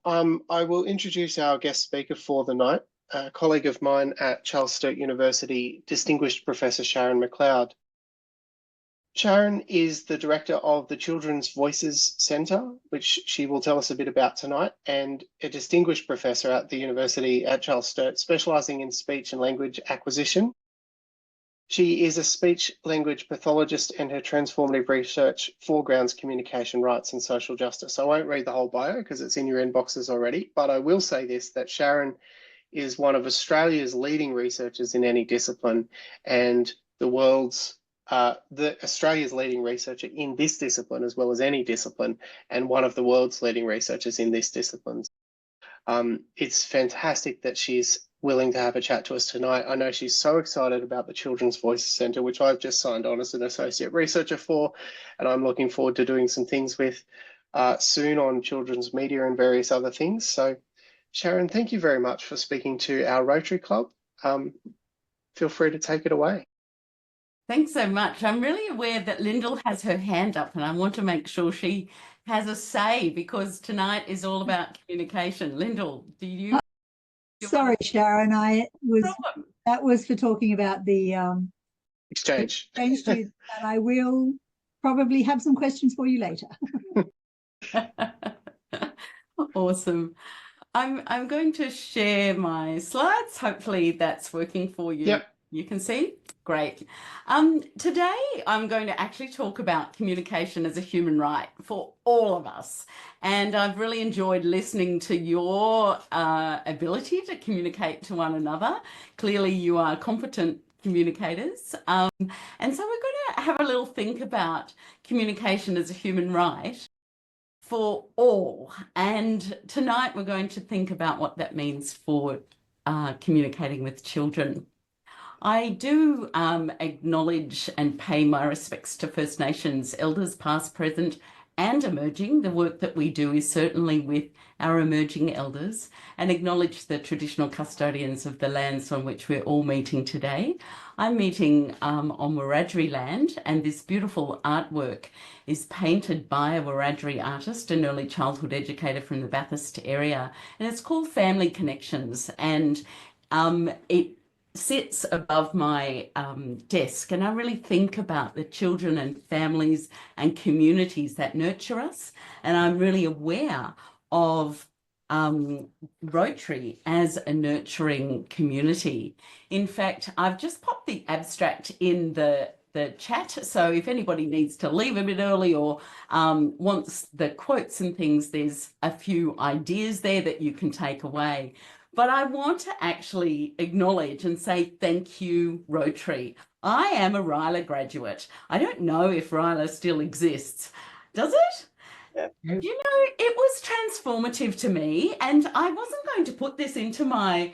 I will introduce our guest speaker for the night, a colleague of mine at Charles Sturt University, Distinguished Professor Sharynne McLeod. Sharynne is the director of the Children's Voices Centre, which she will tell us a bit about tonight, and a distinguished professor at the university at Charles Sturt, specialising in speech and language acquisition. She is a speech language pathologist, and her transformative research foregrounds communication rights and social justice. I won't read the whole bio because it's in your inboxes already, but I will say this, that Sharynne is one of Australia's leading researchers in any discipline, and Australia's leading researcher in this discipline as well as any discipline, and one of the world's leading researchers in this discipline. It's fantastic that she's willing to have a chat to us tonight. I know she's so excited about the Children's Voices Centre, which I've just signed on as an associate researcher for, and I'm looking forward to doing some things with soon on children's media and various other things. So, Sharynne, thank you very much for speaking to our Rotary Club. Feel free to take it away. Thanks so much. I'm really aware that Lyndall has her hand up, and I want to make sure she has a say because tonight is all about communication. Lyndall, do you? Sorry, Sharynne, that was for talking about the exchange. And I will probably have some questions for you later. Awesome. I'm going to share my slides. Hopefully that's working for you. Yep. You can see? Great. Today I'm going to actually talk about communication as a human right for all of us. And I've really enjoyed listening to your ability to communicate to one another. Clearly you are competent communicators. And so we're going to have a little think about communication as a human right for all. And tonight we're going to think about what that means for communicating with children. I do acknowledge and pay my respects to First Nations elders, past, present, and emerging. The work that we do is certainly with our emerging elders, and acknowledge the traditional custodians of the lands on which we're all meeting today. I'm meeting on Wiradjuri land, and this beautiful artwork is painted by a Wiradjuri artist, an early childhood educator from the Bathurst area, and it's called Family Connections, and it sits above my desk, and I really think about the children and families and communities that nurture us, and I'm really aware of Rotary as a nurturing community. In fact, I've just popped the abstract in the chat, so if anybody needs to leave a bit early or wants the quotes and things, there's a few ideas there that you can take away. But I want to actually acknowledge and say thank you, Rotary. I am a Ryla graduate. I don't know if Ryla still exists. Does it? Yeah. You know, it was transformative to me, and I wasn't going to put this into my...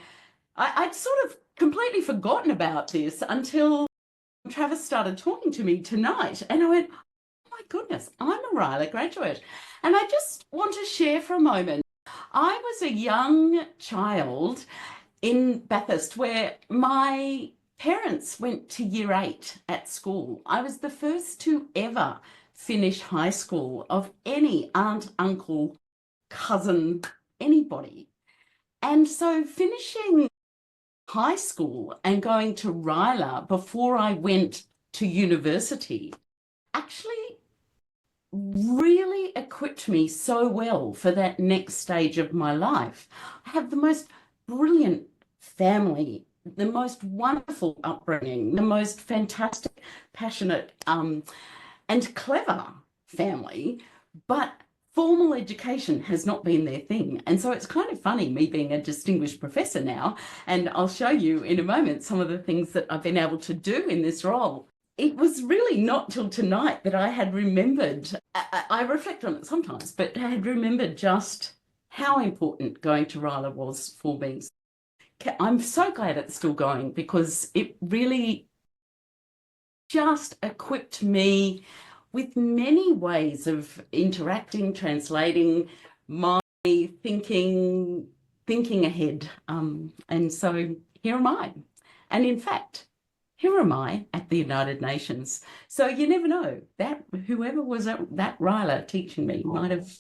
I'd sort of completely forgotten about this until Travis started talking to me tonight, and I went, oh my goodness, I'm a Ryla graduate. And I just want to share for a moment. I was a young child in Bathurst where my parents went to year 8 at school. I was the first to ever finish high school of any aunt, uncle, cousin, anybody. And so finishing high school and going to Ryla before I went to university actually really equipped me so well for that next stage of my life. I have the most brilliant family, the most wonderful upbringing, the most fantastic, passionate, and clever family, but formal education has not been their thing. And so it's kind of funny, me being a distinguished professor now, and I'll show you in a moment some of the things that I've been able to do in this role. It was really not till tonight that I had remembered, I reflect on it sometimes, but I had remembered just how important going to Ryla was for me. I'm so glad it's still going because it really just equipped me with many ways of interacting, translating, my thinking ahead. And so here am I. And in fact, here am I at the United Nations. So you never know, that whoever was at that Ryla teaching me might have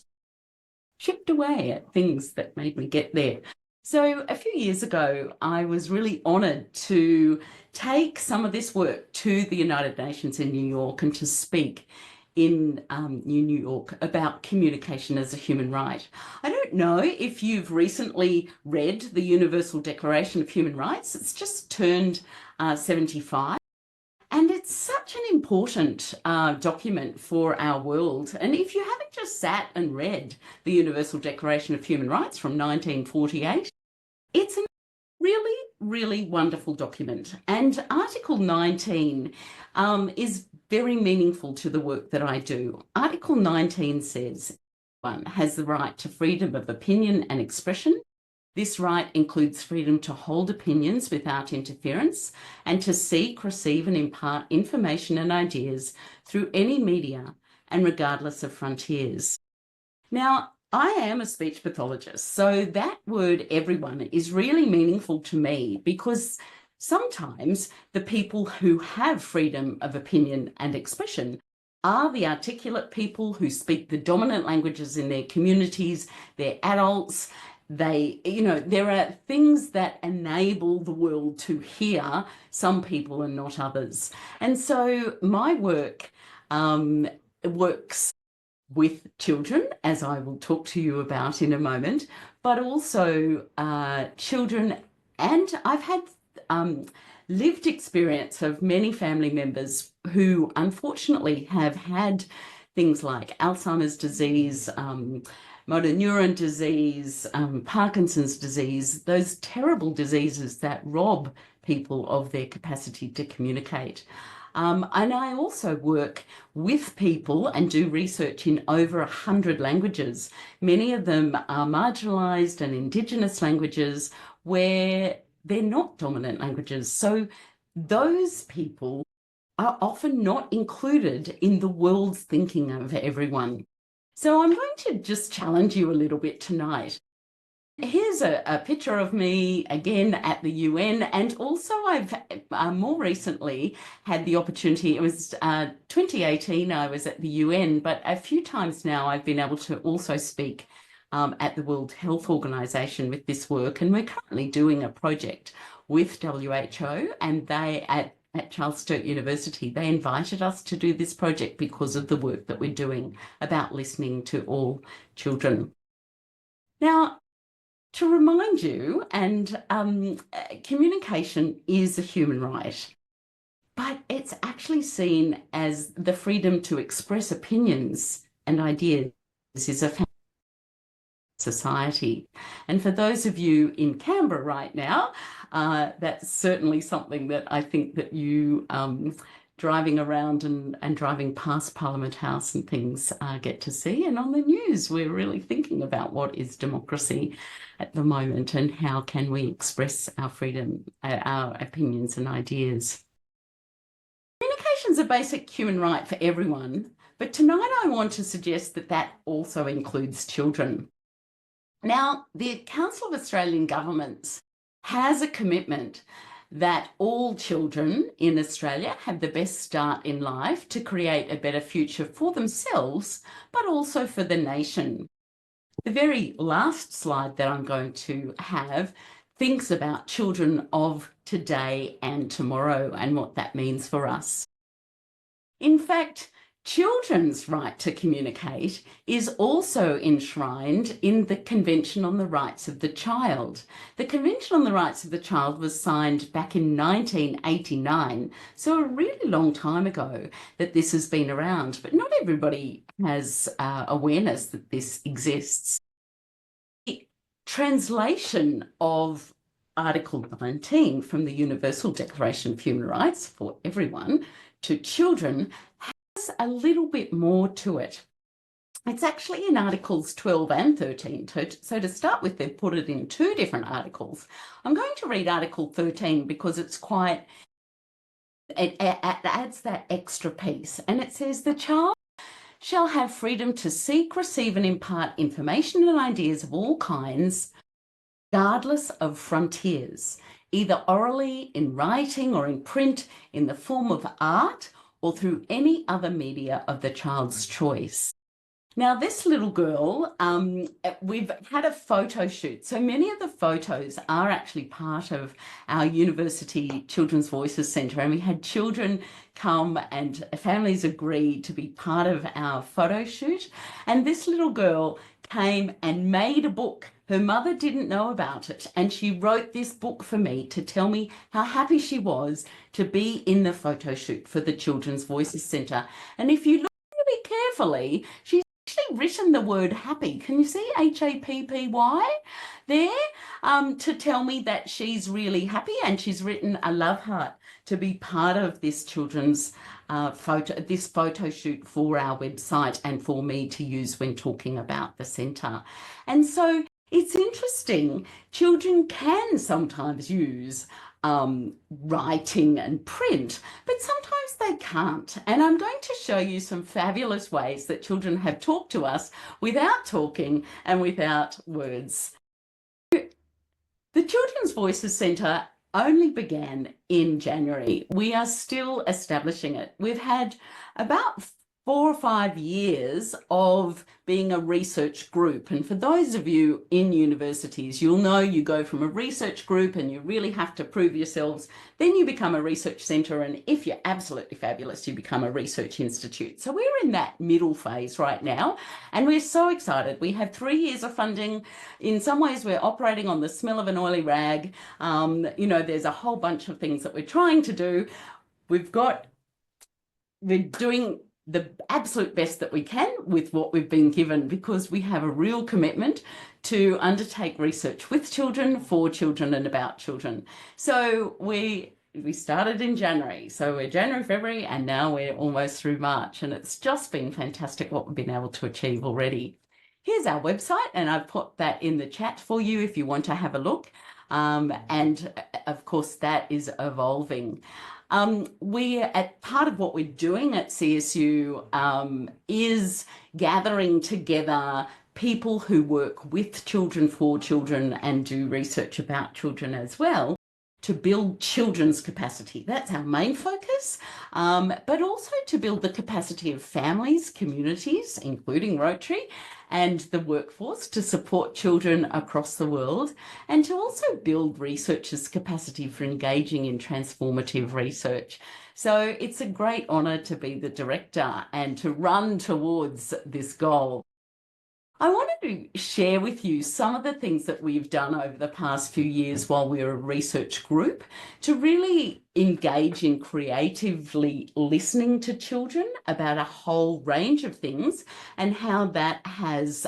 chipped away at things that made me get there. So a few years ago, I was really honoured to take some of this work to the United Nations in New York and to speak in New York about communication as a human right. I don't know if you've recently read the Universal Declaration of Human Rights. It's just turned 75. And it's such an important document for our world. And if you haven't just sat and read the Universal Declaration of Human Rights from 1948, it's a really, really wonderful document. And Article 19 is very meaningful to the work that I do. Article 19 says, one has the right to freedom of opinion and expression. This right includes freedom to hold opinions without interference and to seek, receive and impart information and ideas through any media and regardless of frontiers. Now, I am a speech pathologist, so that word everyone is really meaningful to me because sometimes the people who have freedom of opinion and expression are the articulate people who speak the dominant languages in their communities, they're adults. There are things that enable the world to hear some people and not others. And so my work works with children, as I will talk to you about in a moment, but also children. And I've had lived experience of many family members who unfortunately have had things like Alzheimer's disease, motor neuron disease, Parkinson's disease, those terrible diseases that rob people of their capacity to communicate. And I also work with people and do research in over 100 languages. Many of them are marginalised and Indigenous languages where they're not dominant languages. So those people are often not included in the world's thinking of everyone. So I'm going to just challenge you a little bit tonight. Here's a picture of me again at the UN, and also I've more recently had the opportunity, it was 2018 I was at the UN, but a few times now I've been able to also speak at the World Health Organization with this work, and we're currently doing a project with WHO, and they at Charles Sturt University, they invited us to do this project because of the work that we're doing about listening to all children. Now, to remind you, and communication is a human right, but it's actually seen as the freedom to express opinions and ideas is a society. And for those of you in Canberra right now, that's certainly something that I think that you driving around and driving past Parliament House and things get to see. And on the news, we're really thinking about what is democracy at the moment and how can we express our freedom, our opinions and ideas. Communication is a basic human right for everyone, but tonight I want to suggest that that also includes children. Now, the Council of Australian Governments has a commitment that all children in Australia have the best start in life to create a better future for themselves, but also for the nation. The very last slide that I'm going to have thinks about children of today and tomorrow and what that means for us. In fact, children's right to communicate is also enshrined in the Convention on the Rights of the Child. The Convention on the Rights of the Child was signed back in 1989, so a really long time ago that this has been around, but not everybody has awareness that this exists. The translation of Article 19 from the Universal Declaration of Human Rights for everyone to children a little bit more to it. It's actually in Articles 12 and 13. So to start with, they've put it in two different articles. I'm going to read Article 13 because it's it adds that extra piece. And it says, the child shall have freedom to seek, receive and impart information and ideas of all kinds, regardless of frontiers, either orally, in writing or in print, in the form of art, or through any other media of the child's choice. Now, this little girl, we've had a photo shoot. So many of the photos are actually part of our University Children's Voices Centre, and we had children come and families agreed to be part of our photo shoot. And this little girl came and made a book. Her mother didn't know about it, and she wrote this book for me to tell me how happy she was to be in the photo shoot for the Children's Voices Centre. And if you look really carefully, she's actually written the word happy. Can you see HAPPY there? To tell me that she's really happy, and she's written a love heart to be part of this children's photo shoot for our website and for me to use when talking about the centre. And so it's interesting, children can sometimes use writing and print, but sometimes they can't. And I'm going to show you some fabulous ways that children have talked to us without talking and without words. The Children's Voices Centre only began in January. We are still establishing it. We've had about 4 or 5 years of being a research group. And for those of you in universities, you'll know you go from a research group and you really have to prove yourselves. Then you become a research centre, and if you're absolutely fabulous, you become a research institute. So we're in that middle phase right now, and we're so excited. We have 3 years of funding. In some ways, we're operating on the smell of an oily rag. There's a whole bunch of things that we're trying to do. We're doing the absolute best that we can with what we've been given, because we have a real commitment to undertake research with children, for children, and about children. So we started in January. So we're January, February, and now we're almost through March. And it's just been fantastic what we've been able to achieve already. Here's our website, and I've put that in the chat for you if you want to have a look. And of course, that is evolving. Part of what we're doing at CSU is gathering together people who work with children, for children, and do research about children as well, to build children's capacity. That's our main focus, but also to build the capacity of families, communities, including Rotary, and the workforce to support children across the world, and to also build researchers' capacity for engaging in transformative research. So it's a great honour to be the director and to run towards this goal. I wanted to share with you some of the things that we've done over the past few years while we're a research group to really engage in creatively listening to children about a whole range of things, and how that has,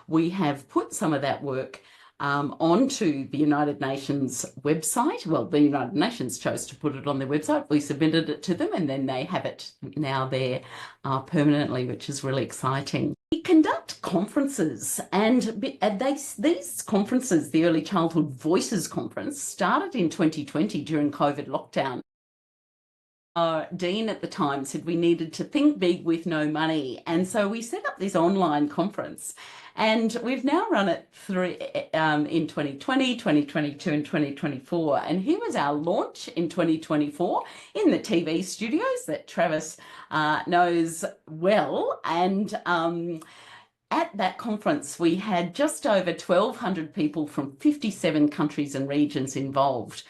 we have put some of that work onto the United Nations website. Well, the United Nations chose to put it on their website. We submitted it to them, and then they have it now there permanently, which is really exciting. We conduct conferences, and these conferences, the Early Childhood Voices Conference, started in 2020 during COVID lockdown. Our dean at the time said we needed to think big with no money, and so we set up this online conference. And we've now run it through in 2020, 2022, and 2024. And here was our launch in 2024 in the TV studios that Travis knows well. And at that conference, we had just over 1,200 people from 57 countries and regions involved.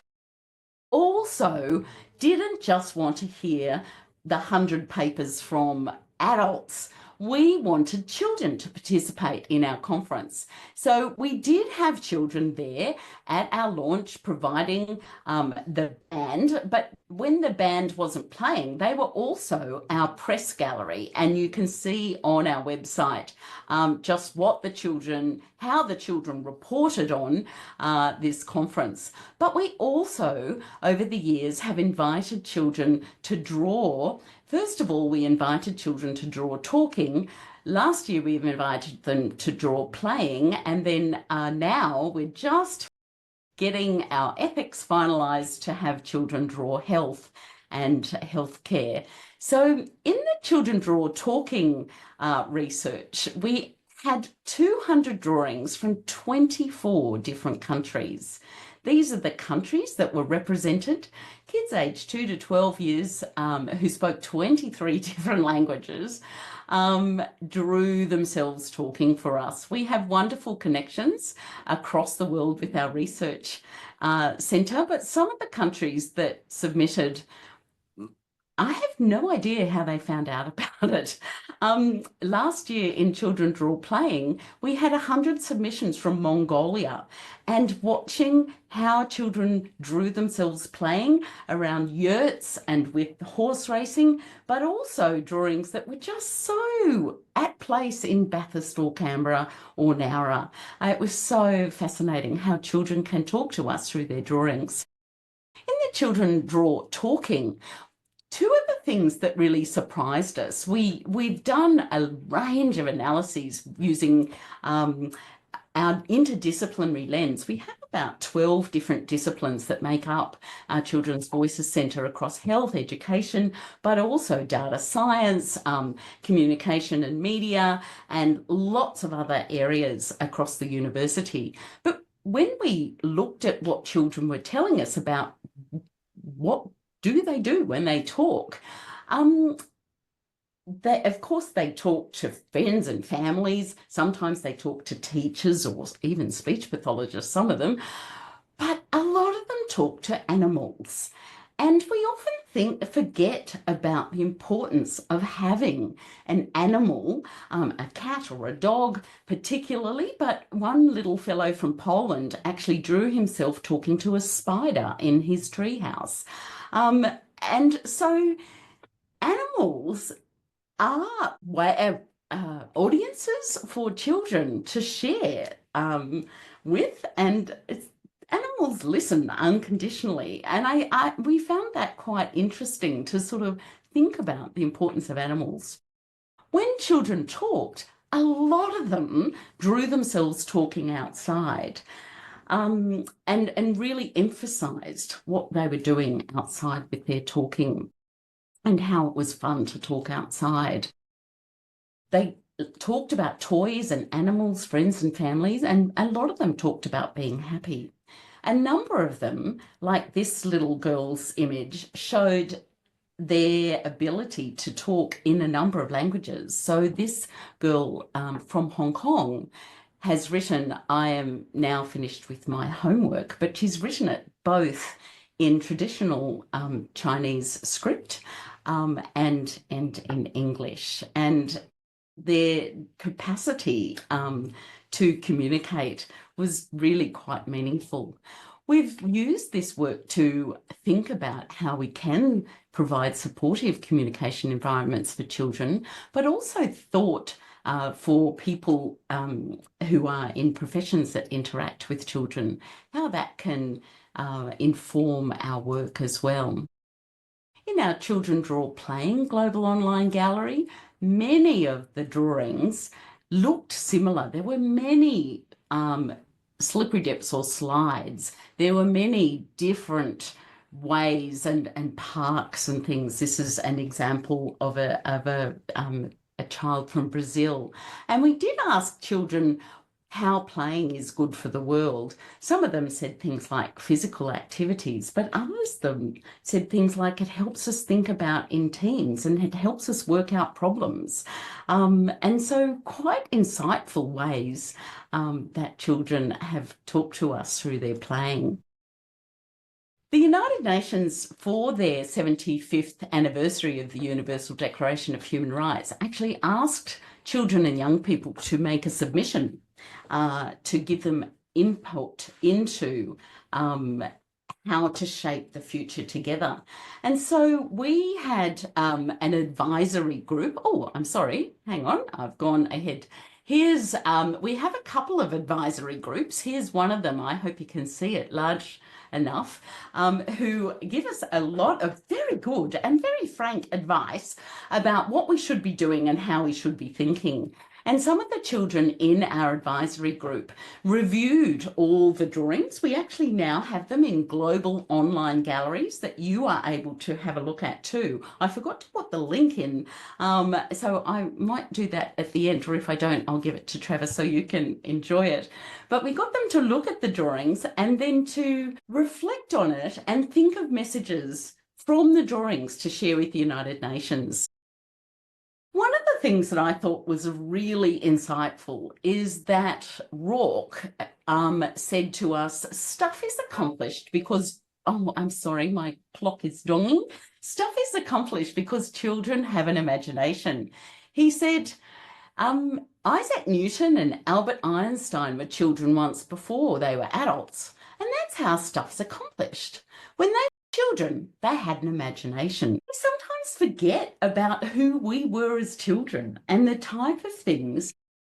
Also, didn't just want to hear the 100 papers from adults. We wanted children to participate in our conference. So we did have children there at our launch providing the band, but when the band wasn't playing, they were also our press gallery. And you can see on our website just what the children, how the children reported on this conference. But we also, over the years, have invited children to draw. First of all, we invited children to draw talking. Last year, we've invited them to draw playing. And then now we're just getting our ethics finalised to have children draw health and healthcare. So in the Children Draw Talking research, we had 200 drawings from 24 different countries. these are the countries that were represented. Kids aged 2 to 12 years who spoke 23 different languages drew themselves talking for us. We have wonderful connections across the world with our research centre, but some of the countries that submitted, I have no idea how they found out about it. Last year in Children Draw Playing, we had 100 submissions from Mongolia, and watching how children drew themselves playing around yurts and with horse racing, but also drawings that were just so at place in Bathurst or Canberra or Nowra. It was so fascinating how children can talk to us through their drawings. In the Children Draw Talking, two of the things that really surprised us, we've done a range of analyses using our interdisciplinary lens. We have about 12 different disciplines that make up our Children's Voices Centre across health, education, but also data science, communication and media, and lots of other areas across the university. But when we looked at what children were telling us about what do they do when they talk, of course, they talk to friends and families. Sometimes they talk to teachers or even speech pathologists, some of them. But a lot of them talk to animals. And we often forget about the importance of having an animal, a cat or a dog particularly, but one little fellow from Poland actually drew himself talking to a spider in his treehouse. And so animals are audiences for children to share with, and animals listen unconditionally. And we found that quite interesting to sort of think about the importance of animals. When children talked, a lot of them drew themselves talking outside. And really emphasised what they were doing outside with their talking and how it was fun to talk outside. They talked about toys and animals, friends and families, and a lot of them talked about being happy. A number of them, like this little girl's image, showed their ability to talk in a number of languages. So this girl from Hong Kong has written, I am now finished with my homework, but she's written it both in traditional Chinese script and in English. And their capacity to communicate was really quite meaningful. We've used this work to think about how we can provide supportive communication environments for children, but also thought for people who are in professions that interact with children, how that can inform our work as well. In our Children Draw Playing Global Online Gallery, many of the drawings looked similar. There were many slippery dips or slides. There were many different ways and parks and things. This is an example of a child from Brazil. And we did ask children how playing is good for the world. Some of them said things like physical activities, but others of them said things like it helps us think about in teams and it helps us work out problems. And so quite insightful ways that children have talked to us through their playing. The United Nations, for their 75th anniversary of the Universal Declaration of Human Rights, actually asked children and young people to make a submission to give them input into how to shape the future together. And so we had an advisory group. Oh, I'm sorry, hang on, I've gone ahead. Here's, we have a couple of advisory groups. Here's one of them, I hope you can see it, large enough, who give us a lot of very good and very frank advice about what we should be doing and how we should be thinking. And some of the children in our advisory group reviewed all the drawings. We actually now have them in global online galleries that you are able to have a look at too. I forgot to put the link in, so I might do that at the end, or if I don't, I'll give it to Travis so you can enjoy it. But we got them to look at the drawings and then to reflect on it and think of messages from the drawings to share with the United Nations. One of the things that I thought was really insightful is that Rourke said to us, stuff is accomplished because, oh, I'm sorry, my clock is donging. Stuff is accomplished because children have an imagination. He said, Isaac Newton and Albert Einstein were children once before they were adults, and that's how stuff's accomplished. When they were children, they had an imagination. We sometimes forget about who we were as children and the type of things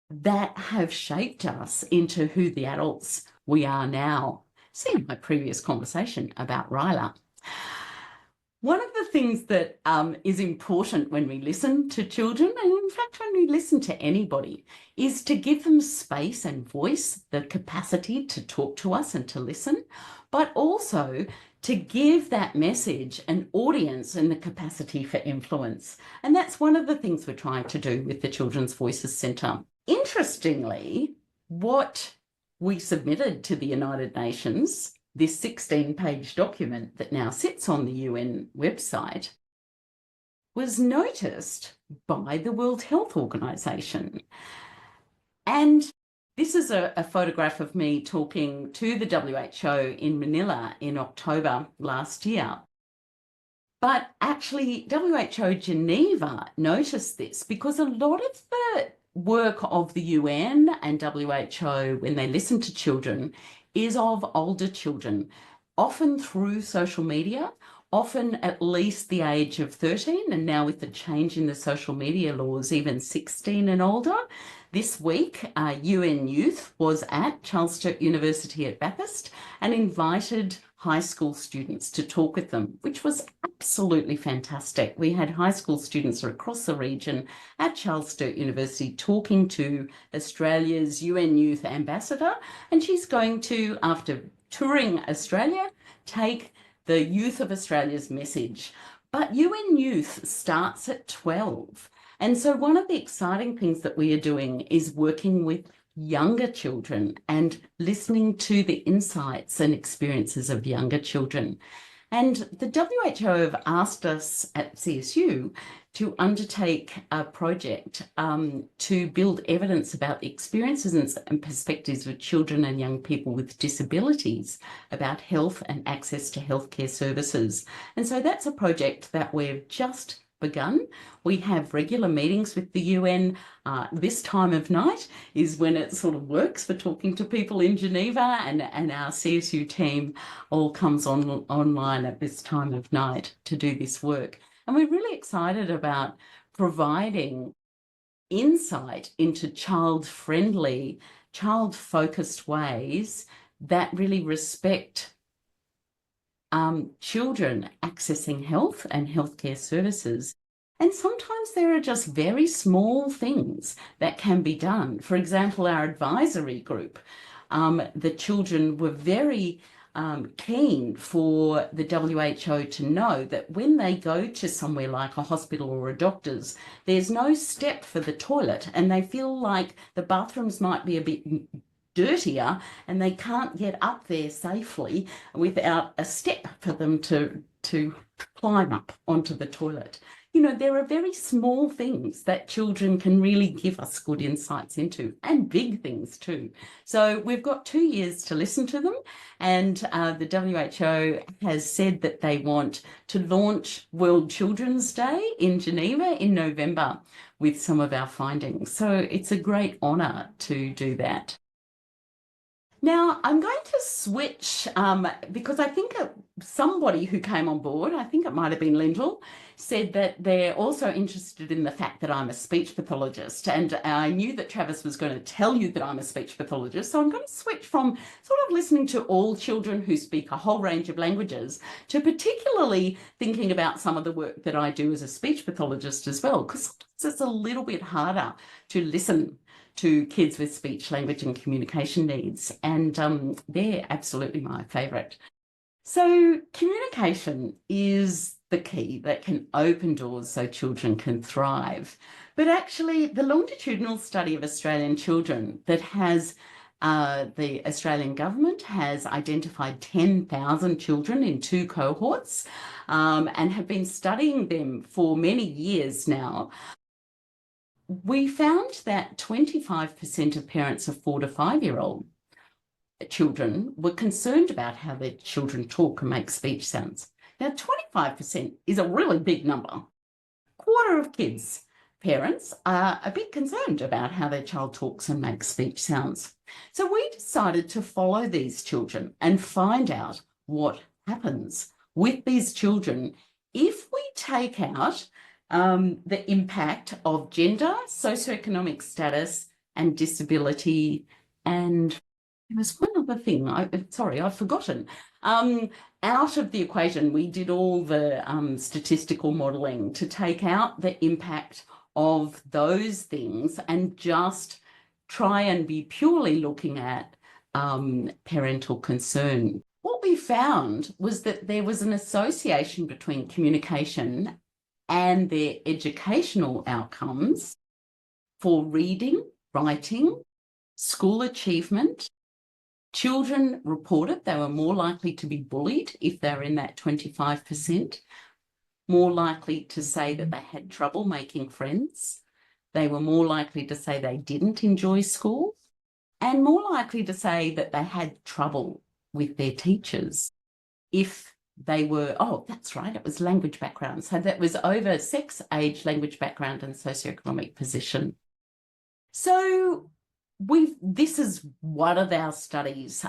that have shaped us into who the adults we are now. See my previous conversation about Ryla. One of the things that is important when we listen to children, and in fact when we listen to anybody, is to give them space and voice, the capacity to talk to us and to listen, but also to give that message an audience and the capacity for influence. And that's one of the things we're trying to do with the Children's Voices Centre. Interestingly, what we submitted to the United Nations, this 16-page document that now sits on the UN website, was noticed by the World Health Organization. And this is a photograph of me talking to the WHO in Manila in October last year. But actually, WHO Geneva noticed this because a lot of the work of the UN and WHO when they listen to children is of older children, often through social media, often at least the age of 13, and now with the change in the social media laws, even 16 and older. This week, UN Youth was at Charles Sturt University at Bathurst and invited high school students to talk with them, which was absolutely fantastic. We had high school students across the region at Charles Sturt University talking to Australia's UN Youth Ambassador, and she's going to, after touring Australia, take the Youth of Australia's message. But UN Youth starts at 12. And so one of the exciting things that we are doing is working with younger children and listening to the insights and experiences of younger children. And the WHO have asked us at CSU to undertake a project to build evidence about the experiences and perspectives of children and young people with disabilities about health and access to healthcare services. And so that's a project that we've just begun. We have regular meetings with the UN. This time of night is when it sort of works for talking to people in Geneva, and our CSU team all comes online at this time of night to do this work. And we're really excited about providing insight into child-friendly, child-focused ways that really respect children accessing health and healthcare services. And sometimes there are just very small things that can be done. For example, our advisory group, the children were very keen for the WHO to know that when they go to somewhere like a hospital or a doctor's, there's no step for the toilet, and they feel like the bathrooms might be a bit dirtier and they can't get up there safely without a step for them to climb up onto the toilet. You know, there are very small things that children can really give us good insights into, and big things too. So we've got 2 years to listen to them, and the WHO has said that they want to launch World Children's Day in Geneva in November with some of our findings. So it's a great honour to do that. Now, I'm going to switch because I think somebody who came on board, I think it might have been Lyndall, said that they're also interested in the fact that I'm a speech pathologist. And I knew that Travis was going to tell you that I'm a speech pathologist. So I'm going to switch from sort of listening to all children who speak a whole range of languages to particularly thinking about some of the work that I do as a speech pathologist as well, because it's a little bit harder to listen to kids with speech, language and communication needs, and they're absolutely my favourite. So communication is the key that can open doors so children can thrive. But actually, the longitudinal study of Australian children that has the Australian government has identified 10,000 children in 2 cohorts and have been studying them for many years now. We found that 25% of parents of 4 to 5-year-old children were concerned about how their children talk and make speech sounds. Now, 25% is a really big number. A quarter of kids' parents are a bit concerned about how their child talks and makes speech sounds. So we decided to follow these children and find out what happens with these children if we take out the impact of gender, socioeconomic status, and disability. And there was one other thing, I've forgotten. Out of the equation, we did all the statistical modelling to take out the impact of those things and just try and be purely looking at parental concern. What we found was that there was an association between communication and their educational outcomes for reading, writing, school achievement. Children reported they were more likely to be bullied if they're in that 25%, more likely to say that they had trouble making friends. They were more likely to say they didn't enjoy school, and more likely to say that they had trouble with their teachers if they were, oh, that's right, it was language background. So that was over sex, age, language background, and socioeconomic position. So this is one of our studies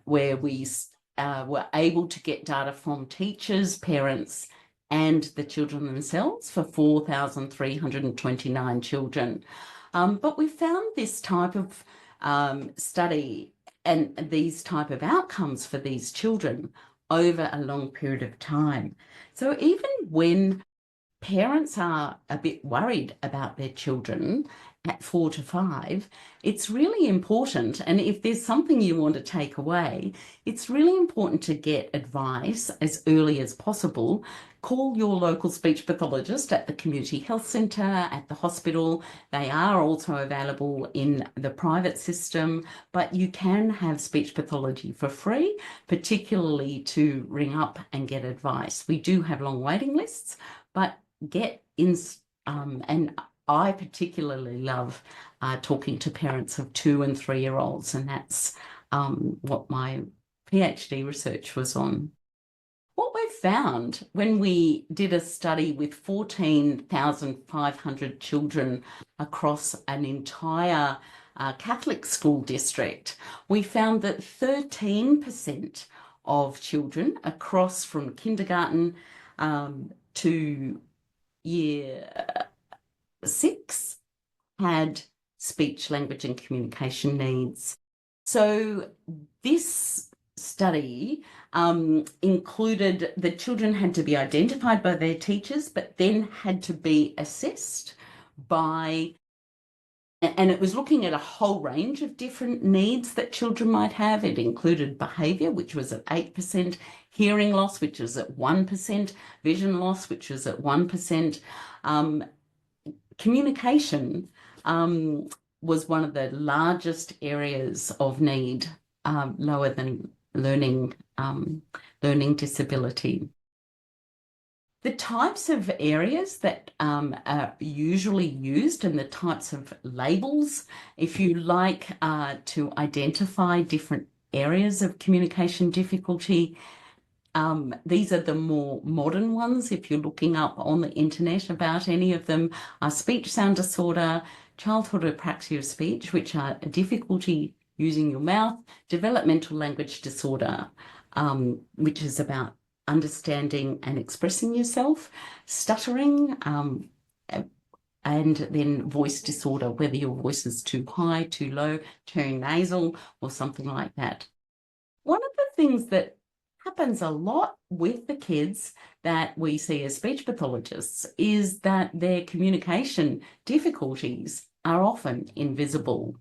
where we were able to get data from teachers, parents, and the children themselves for 4,329 children. But we found this type of study and these type of outcomes for these children over a long period of time. So even when parents are a bit worried about their children at 4 to 5, it's really important, and if there's something you want to take away, it's really important to get advice as early as possible. Call your local speech pathologist at the community health centre, at the hospital. They are also available in the private system, but you can have speech pathology for free, particularly to ring up and get advice. We do have long waiting lists, but get in, and I particularly love talking to parents of 2 and 3-year-olds, and that's what my PhD research was on. What we found when we did a study with 14,500 children across an entire Catholic school district, we found that 13% of children across from kindergarten to year 6 had speech, language and communication needs. So this study included the children had to be identified by their teachers, but then had to be assessed by, and it was looking at a whole range of different needs that children might have. It included behaviour, which was at 8%, hearing loss, which was at 1%, vision loss, which was at 1%. Communication was one of the largest areas of need, lower than learning disability. The types of areas that are usually used and the types of labels, if you like to identify different areas of communication difficulty, these are the more modern ones. If you're looking up on the internet about any of them, are speech sound disorder, childhood apraxia of speech, which are a difficulty using your mouth, developmental language disorder, which is about understanding and expressing yourself, stuttering, and then voice disorder, whether your voice is too high, too low, too nasal, or something like that. One of the things that happens a lot with the kids that we see as speech pathologists is that their communication difficulties are often invisible.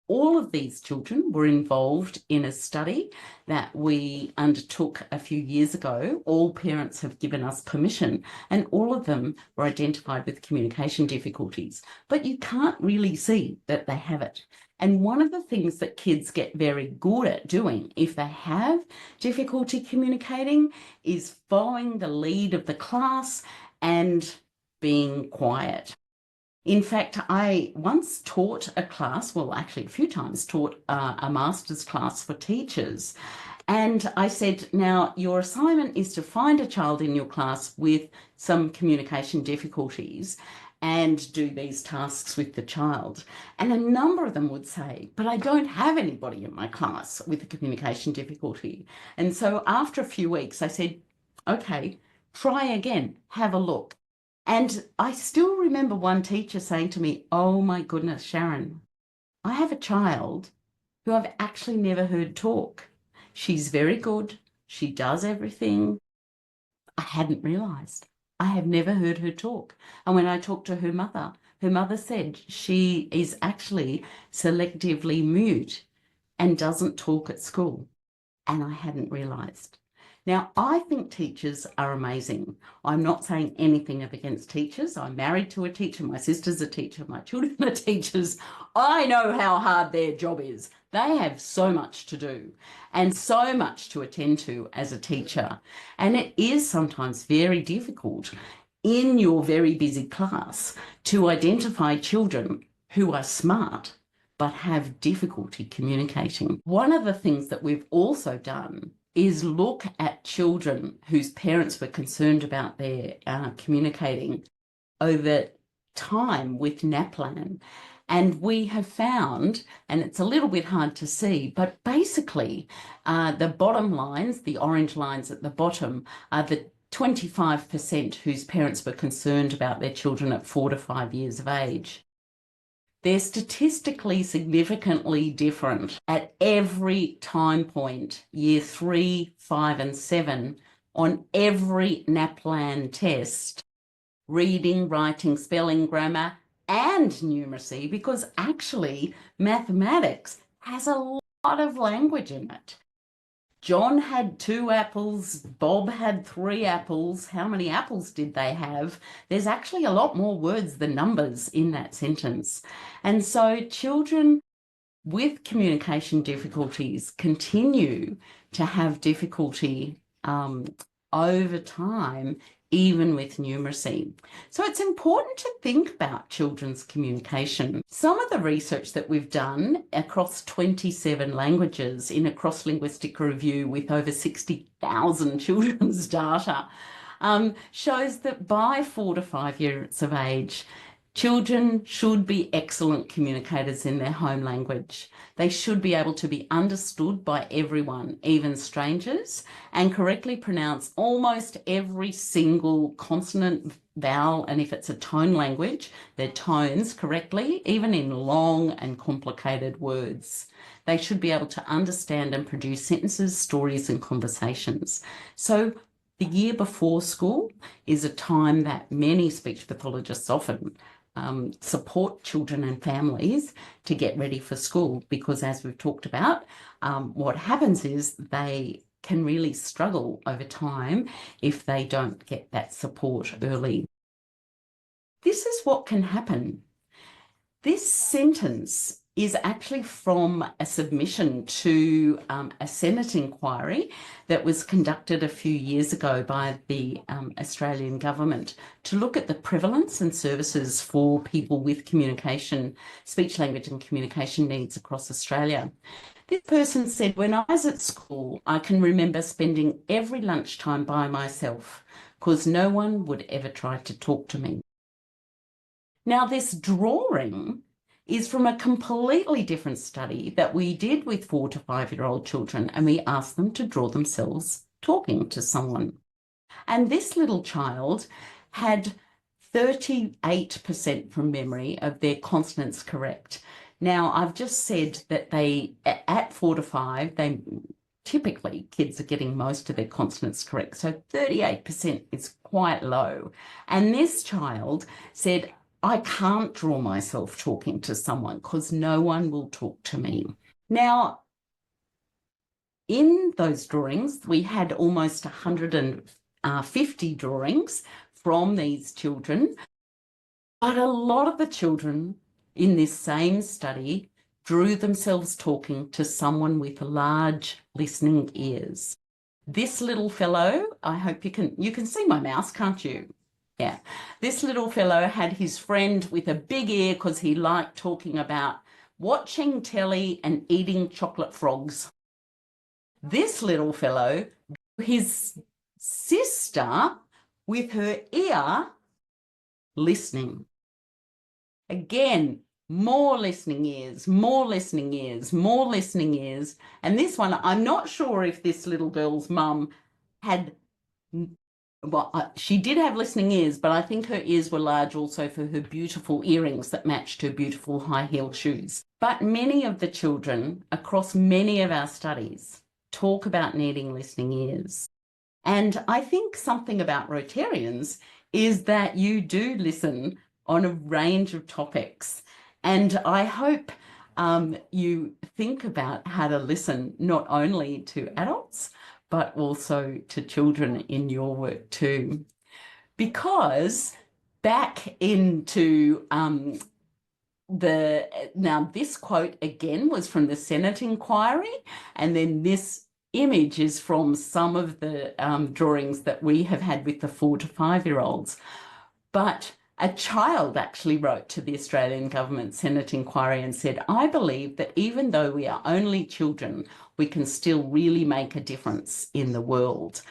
All of these children were involved in a study that we undertook a few years ago. All parents have given us permission, and all of them were identified with communication difficulties, but you can't really see that they have it. And one of the things that kids get very good at doing if they have difficulty communicating is following the lead of the class and being quiet. In fact, I once taught a class, well, actually a few times taught a master's class for teachers. And I said, now your assignment is to find a child in your class with some communication difficulties and do these tasks with the child. And a number of them would say, but I don't have anybody in my class with a communication difficulty. And so after a few weeks, I said, okay, try again, have a look. And I still remember one teacher saying to me, oh my goodness, Sharynne, I have a child who I've actually never heard talk. She's very good. She does everything. I hadn't realised. I have never heard her talk. And when I talked to her mother said she is actually selectively mute and doesn't talk at school. And I hadn't realised. Now, I think teachers are amazing. I'm not saying anything against teachers. I'm married to a teacher. My sister's a teacher. My children are teachers. I know how hard their job is. They have so much to do and so much to attend to as a teacher. And it is sometimes very difficult in your very busy class to identify children who are smart but have difficulty communicating. One of the things that we've also done is look at children whose parents were concerned about their communicating over time with NAPLAN. And we have found, and it's a little bit hard to see, but basically the bottom lines, the orange lines at the bottom, are the 25% whose parents were concerned about their children at 4 to 5 years of age. They're statistically significantly different at every time point, year 3, 5, and 7, on every NAPLAN test, reading, writing, spelling, grammar, and numeracy, because actually mathematics has a lot of language in it. John had 2 apples, Bob had 3 apples. How many apples did they have? There's actually a lot more words than numbers in that sentence. And so children with communication difficulties continue to have difficulty over time, even with numeracy. So it's important to think about children's communication. Some of the research that we've done across 27 languages in a cross-linguistic review with over 60,000 children's data shows that by 4 to 5 years of age, children should be excellent communicators in their home language. They should be able to be understood by everyone, even strangers, and correctly pronounce almost every single consonant, vowel, and if it's a tone language, their tones correctly, even in long and complicated words. They should be able to understand and produce sentences, stories, and conversations. So the year before school is a time that many speech pathologists often support children and families to get ready for school, because as we've talked about, what happens is they can really struggle over time if they don't get that support early. This is what can happen. This sentence is actually from a submission to a Senate inquiry that was conducted a few years ago by the Australian government to look at the prevalence and services for people with communication, speech, language and communication needs across Australia. This person said, when I was at school, I can remember spending every lunchtime by myself because no one would ever try to talk to me. Now, this drawing is from a completely different study that we did with 4 to 5-year-old children, and we asked them to draw themselves talking to someone. And this little child had 38% from memory of their consonants correct. Now, I've just said that they, at 4 to 5, they typically, kids are getting most of their consonants correct. So 38% is quite low. And this child said, I can't draw myself talking to someone because no one will talk to me. Now, in those drawings, we had almost 150 drawings from these children, but a lot of the children in this same study drew themselves talking to someone with large listening ears. This little fellow, I hope you can see my mouse, can't you? Yeah. This little fellow had his friend with a big ear because he liked talking about watching telly and eating chocolate frogs. This little fellow, his sister with her ear listening. Again, more listening ears, more listening ears, more listening ears. And this one, I'm not sure if this little girl's mum had, well, she did have listening ears, but I think her ears were large also for her beautiful earrings that matched her beautiful high-heeled shoes. But many of the children across many of our studies talk about needing listening ears. And I think something about Rotarians is that you do listen on a range of topics. And I hope you think about how to listen not only to adults, but also to children in your work too. Because back into now this quote again was from the Senate inquiry, and then this image is from some of the drawings that we have had with the 4 to 5-year-olds. But a child actually wrote to the Australian Government Senate inquiry and said, I believe that even though we are only children, we can still really make a difference in the world.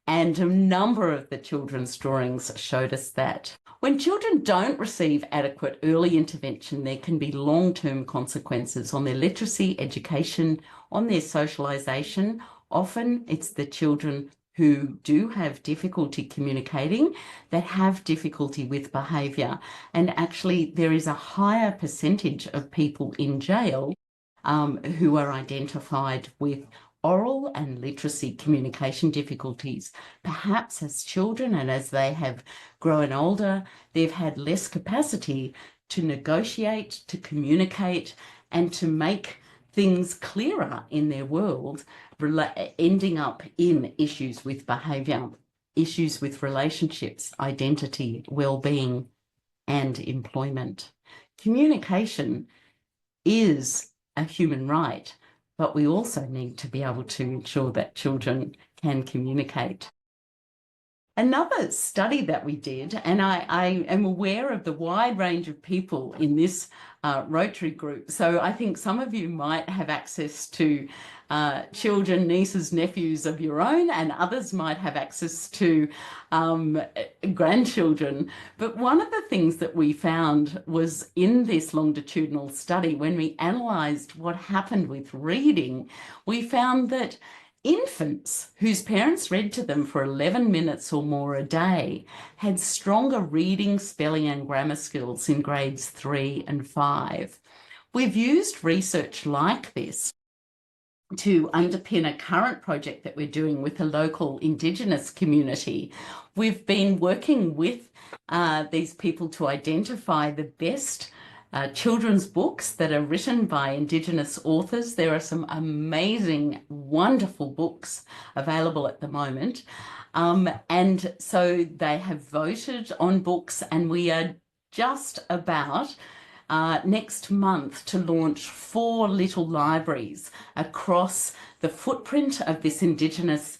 And a number of the children's drawings showed us that. When children don't receive adequate early intervention, there can be long-term consequences on their literacy, education, on their socialisation. Often it's the children who do have difficulty communicating that have difficulty with behaviour. And actually there is a higher percentage of people in jail who are identified with oral and literacy communication difficulties. Perhaps as children and as they have grown older, they've had less capacity to negotiate, to communicate, and to make things clearer in their world, ending up in issues with behaviour, issues with relationships, identity, well-being, and employment. Communication is a human right, but we also need to be able to ensure that children can communicate. Another study that we did, and I am aware of the wide range of people in this Rotary group, so I think some of you might have access to children, nieces, nephews of your own, and others might have access to grandchildren. But one of the things that we found was in this longitudinal study, when we analysed what happened with reading, we found that infants whose parents read to them for 11 minutes or more a day had stronger reading, spelling and grammar skills in grades 3 and 5. We've used research like this to underpin a current project that we're doing with a local Indigenous community. We've been working with these people to identify the best children's books that are written by Indigenous authors. There are some amazing, wonderful books available at the moment. And so they have voted on books, and we are just about next month to launch 4 little libraries across the footprint of this Indigenous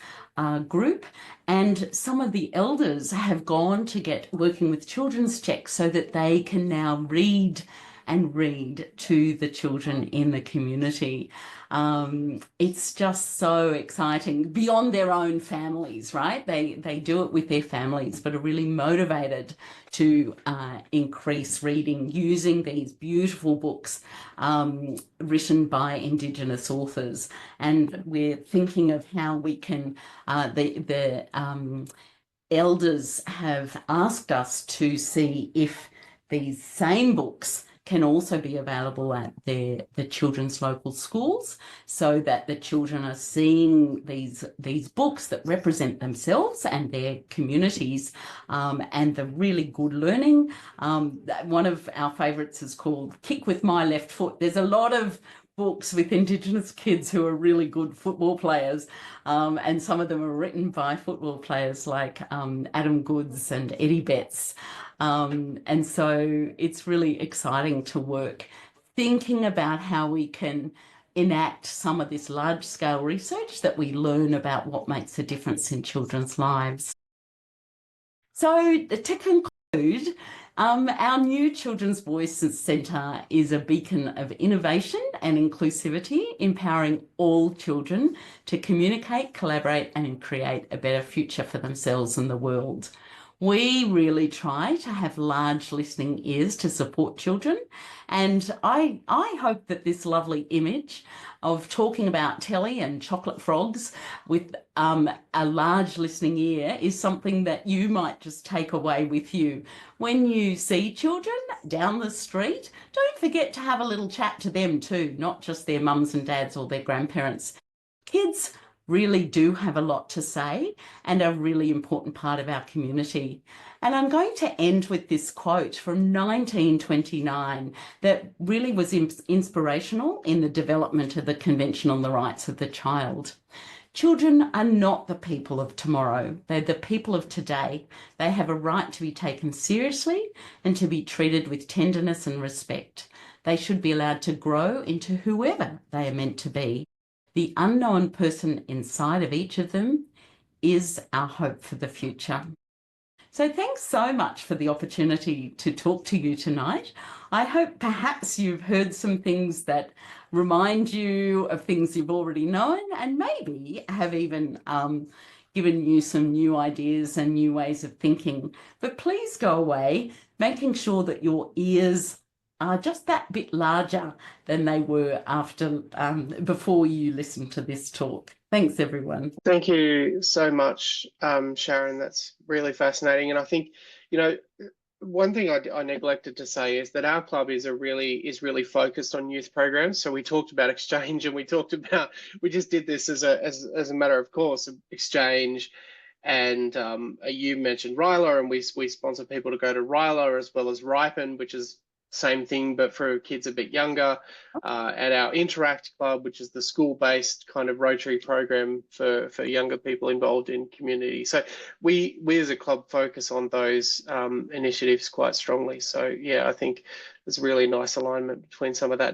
group. And some of the elders have gone to get working with children's checks so that they can now read to the children in the community. It's just so exciting beyond their own families, right? They do it with their families, but are really motivated to increase reading using these beautiful books written by Indigenous authors. And we're thinking of how we can, the elders have asked us to see if these same books can also be available at the children's local schools, so that the children are seeing these books that represent themselves and their communities, and the really good learning. One of our favourites is called Kick with My Left Foot. There's a lot of books with Indigenous kids who are really good football players, and some of them are written by football players like Adam Goods and Eddie Betts. And so it's really exciting to work thinking about how we can enact some of this large-scale research that we learn about what makes a difference in children's lives. So to conclude, our new Children's Voices Centre is a beacon of innovation and inclusivity, empowering all children to communicate, collaborate and create a better future for themselves and the world. We really try to have large listening ears to support children, and I hope that this lovely image of talking about telly and chocolate frogs with a large listening ear is something that you might just take away with you. When you see children down the street, don't forget to have a little chat to them too, not just their mums and dads or their grandparents. Kids really do have a lot to say and are a really important part of our community. And I'm going to end with this quote from 1929 that really was inspirational in the development of the Convention on the Rights of the Child. Children are not the people of tomorrow. They're the people of today. They have a right to be taken seriously and to be treated with tenderness and respect. They should be allowed to grow into whoever they are meant to be. The unknown person inside of each of them is our hope for the future. So thanks so much for the opportunity to talk to you tonight. I hope perhaps you've heard some things that remind you of things you've already known, and maybe have even given you some new ideas and new ways of thinking. But please go away making sure that your ears are just that bit larger than they were before you listen to this talk. Thanks, everyone. Thank you so much, Sharynne. That's really fascinating. And I think, you know, one thing I neglected to say is that our club is really focused on youth programs. So we talked about exchange, and we just did this as a matter of course, exchange. And you mentioned RILA, and we sponsor people to go to RILA as well as Ripen, which is same thing, but for kids a bit younger, at our Interact Club, which is the school-based kind of Rotary program for younger people involved in community. So we as a club focus on those initiatives quite strongly. So yeah, I think there's really nice alignment between some of that